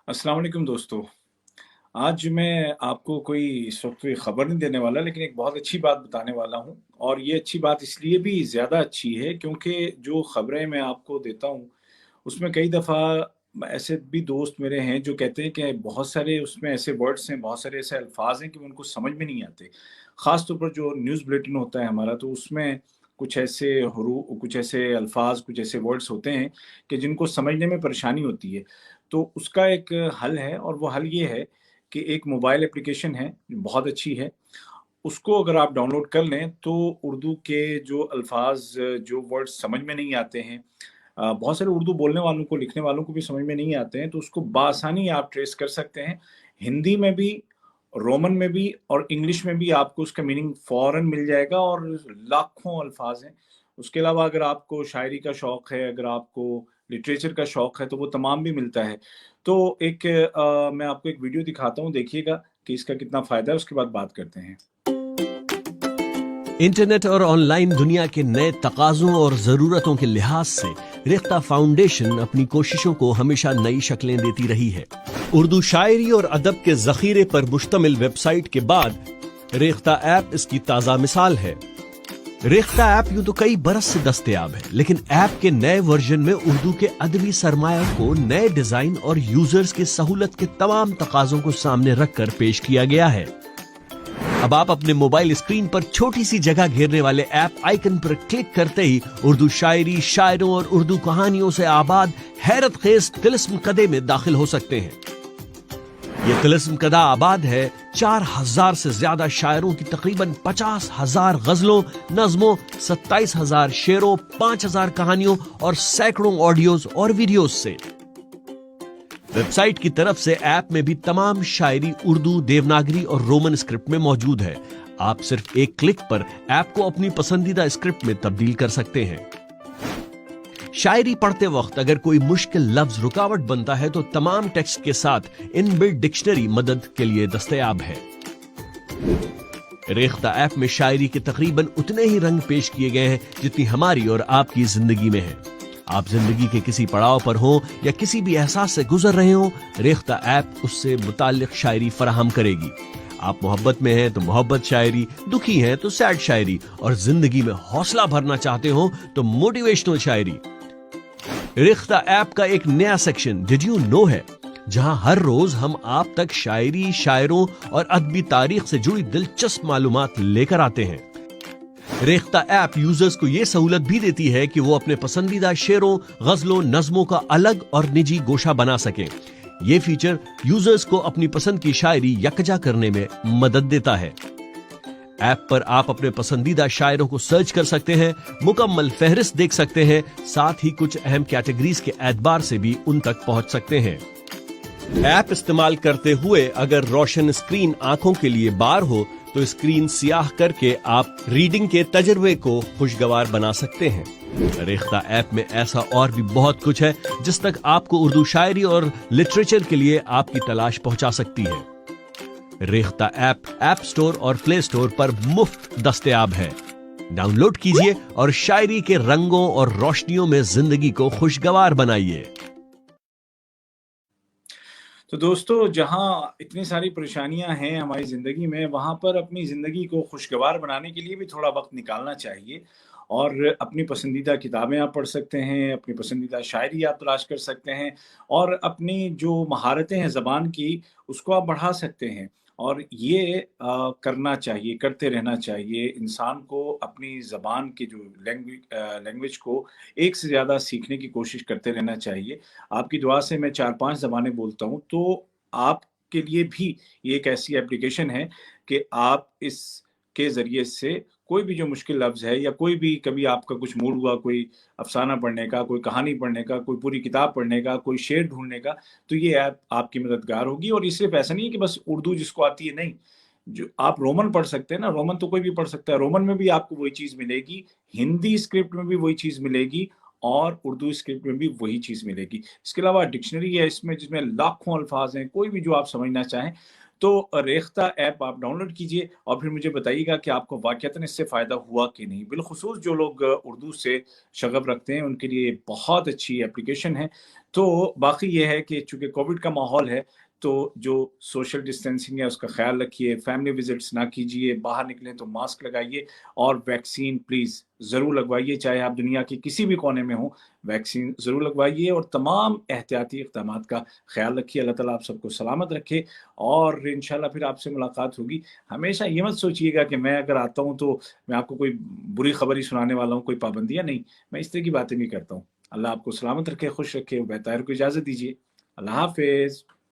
अस्सलाम वालेकुम दोस्तों। आज मैं आपको कोई इस वक़्त कोई ख़बर नहीं देने वाला, लेकिन एक बहुत अच्छी बात बताने वाला हूँ और ये अच्छी बात इसलिए भी ज़्यादा अच्छी है क्योंकि जो ख़बरें मैं आपको देता हूँ, उसमें कई दफ़ा ऐसे भी दोस्त मेरे हैं जो कहते हैं कि बहुत सारे उसमें ऐसे वर्ड्स हैं, बहुत सारे ऐसे अल्फ़ाज़ हैं कि उनको समझ में नहीं आते। ख़ास तौर पर जो न्यूज़ बुलेटिन होता है हमारा, तो उसमें कुछ ऐसे अल्फ़ाज़, कुछ ऐसे वर्ड्स होते हैं कि जिनको समझने में परेशानी होती है। तो उसका एक हल है और वो हल ये है कि एक मोबाइल एप्लीकेशन है, बहुत अच्छी है। उसको अगर आप डाउनलोड कर लें तो उर्दू के जो अल्फ़ाज़, जो वर्ड्स समझ में नहीं आते हैं, बहुत सारे उर्दू बोलने वालों को, लिखने वालों को भी समझ में नहीं आते हैं, तो उसको बआसानी आप ट्रेस कर सकते हैं। हिंदी में भी, रोमन में भी और इंग्लिश में भी आपको उसका मीनिंग फ़ौरन मिल जाएगा और लाखों अल्फ़ाज़ हैं। उसके अलावा अगर आपको शायरी का शौक है, अगर आपको लिटरेचर का शौक है, तो वो तमाम भी मिलता है। तो मैं आपको एक वीडियो दिखाता हूँ, देखिएगा कि इसका कितना फ़ायदा है, उसके बाद बात करते हैं। इंटरनेट और ऑनलाइन दुनिया के नए तकाज़ों और ज़रूरतों के लिहाज से रेख्ता फाउंडेशन अपनी कोशिशों को हमेशा नई शक्लें देती रही है। उर्दू शायरी और अदब के ज़ख़ीरे पर मुश्तमिल वेबसाइट के बाद रेख्ता ऐप इसकी ताज़ा मिसाल है। रेख्ता ऐप यूं तो कई बरस से दस्तयाब है, लेकिन ऐप के नए वर्जन में उर्दू के अदबी सरमाया को नए डिजाइन और यूजर्स की सहूलत के तमाम तकाज़ों को सामने रखकर पेश किया गया है। अब आप अपने मोबाइल स्क्रीन पर छोटी सी जगह घेरने वाले ऐप आइकन पर क्लिक करते ही उर्दू शायरी, शायरों और उर्दू कहानियों से आबाद हैरत खेज तिलिस्म कदे में दाखिल हो सकते हैं। ये तिलिस्म कदा आबाद है 4000 से ज्यादा शायरों की तकरीबन 50,000 गजलों, नज्मों, 27,000 शेरों, 5,000 कहानियों और सैकड़ों ऑडियोज और वीडियोज से। वेबसाइट की तरफ से ऐप में भी तमाम शायरी उर्दू, देवनागरी और रोमन स्क्रिप्ट में मौजूद है। आप सिर्फ एक क्लिक पर ऐप को अपनी पसंदीदा स्क्रिप्ट में तब्दील कर सकते हैं। शायरी पढ़ते वक्त अगर कोई मुश्किल लफ्ज रुकावट बनता है तो तमाम टेक्स्ट के साथ इनबिल्ट डिक्शनरी मदद के लिए दस्तयाब है। रेख्ता ऐप में शायरी के तकरीबन उतने ही रंग पेश किए गए हैं जितनी हमारी और आपकी जिंदगी में है। आप जिंदगी के किसी पड़ाव पर हो या किसी भी एहसास से गुजर रहे हो, रेख्ता ऐप उससे मुताल्लिक शायरी फराहम करेगी। आप मोहब्बत में हैं तो मोहब्बत शायरी, दुखी हैं तो सैड शायरी और जिंदगी में हौसला भरना चाहते हो तो मोटिवेशनल शायरी। रेख्ता ऐप का एक नया सेक्शन डिड यू नो है, जहां हर रोज हम आप तक शायरी, शायरों और अदबी तारीख से जुड़ी दिलचस्प मालूमात लेकर आते हैं। रेख्ता ऐप यूजर्स को यह सहूलत भी देती है कि वो अपने पसंदीदा शेरों, गजलों, नज्मों का अलग और निजी गोशा बना सकें। ये फीचर यूजर्स को अपनी पसंद की शायरी यकजा करने में मदद देता है। ऐप पर आप अपने पसंदीदा शायरों को सर्च कर सकते हैं, मुकम्मल फहरिस्त देख सकते हैं, साथ ही कुछ अहम कैटेगरीज के एतबार से भी उन तक पहुंच सकते हैं। ऐप इस्तेमाल करते हुए अगर रोशन स्क्रीन आंखों के लिए बार हो तो स्क्रीन सियाह करके आप रीडिंग के तजर्बे को खुशगवार बना सकते हैं। रेख्ता ऐप में ऐसा और भी बहुत कुछ है जिस तक आपको उर्दू शायरी और लिटरेचर के लिए आपकी तलाश पहुंचा सकती है। रेख्ता ऐप स्टोर और प्ले स्टोर पर मुफ्त दस्तयाब है। डाउनलोड कीजिए और शायरी के रंगों और रोशनियों में जिंदगी को खुशगवार बनाइए। तो दोस्तों, जहाँ इतनी सारी परेशानियाँ हैं हमारी ज़िंदगी में, वहाँ पर अपनी ज़िंदगी को खुशगवार बनाने के लिए भी थोड़ा वक़्त निकालना चाहिए और अपनी पसंदीदा किताबें आप पढ़ सकते हैं, अपनी पसंदीदा शायरी आप तलाश कर सकते हैं और अपनी जो महारतें हैं ज़बान की, उसको आप बढ़ा सकते हैं। और ये करना चाहिए, करते रहना चाहिए। इंसान को अपनी ज़बान की जो लैंग्वेज को एक से ज़्यादा सीखने की कोशिश करते रहना चाहिए। आपकी दुआ से मैं 4-5 ज़बानें बोलता हूँ, तो आपके लिए भी ये एक ऐसी एप्लीकेशन है कि आप इसके ज़रिए से कोई भी जो मुश्किल लफ्ज़ है या कोई भी कभी आपका कुछ मूड हुआ, कोई अफ़साना पढ़ने का, कोई कहानी पढ़ने का, कोई पूरी किताब पढ़ने का, कोई शेर ढूँढने का, तो ये ऐप आपकी मददगार होगी। और ये सिर्फ़ ऐसा नहीं है कि बस उर्दू जिसको आती है, नहीं। जो आप रोमन पढ़ सकते हैं ना, रोमन तो कोई भी पढ़ सकता है। रोमन में भी आपको वही चीज़ मिलेगी, हिंदी स्क्रिप्ट में भी वही चीज़ मिलेगी और उर्दू स्क्रिप्ट में भी वही चीज़ मिलेगी। इसके अलावा डिक्शनरी है इसमें, जिसमें लाखों अल्फ़ाज़ हैं, कोई भी जो आप समझना चाहें। तो रेख्ता ऐप आप डाउनलोड कीजिए और फिर मुझे बताइएगा कि आपको वाक़ईतन इससे फ़ायदा हुआ कि नहीं। बिलख़ुसूस जो लोग उर्दू से शग़फ़ रखते हैं, उनके लिए बहुत अच्छी एप्लीकेशन है। تو باقی یہ ہے کہ چونکہ کووڈ کا ماحول ہے تو جو سوشل ڈسٹینسنگ ہے اس کا خیال رکھیے، فیملی وزٹس نہ کیجیے، باہر نکلیں تو ماسک لگائیے، اور ویکسین پلیز ضرور لگوائیے، چاہے آپ دنیا کے کسی بھی کونے میں ہوں، ویکسین ضرور لگوائیے، اور تمام احتیاطی اقدامات کا خیال رکھیے۔ اللہ تعالیٰ آپ سب کو سلامت رکھے، اور انشاءاللہ پھر آپ سے ملاقات ہوگی۔ ہمیشہ یہ مت سوچیے گا کہ میں اگر آتا ہوں تو میں آپ کو کوئی بری خبر ہی سنانے والا ہوں، کوئی پابندیاں نہیں، میں اس طرح کی باتیں نہیں کرتا ہوں۔ اللہ آپ کو سلامت رکھے، خوش رکھے، بہتر کو اجازت دیجیے۔ اللہ حافظ۔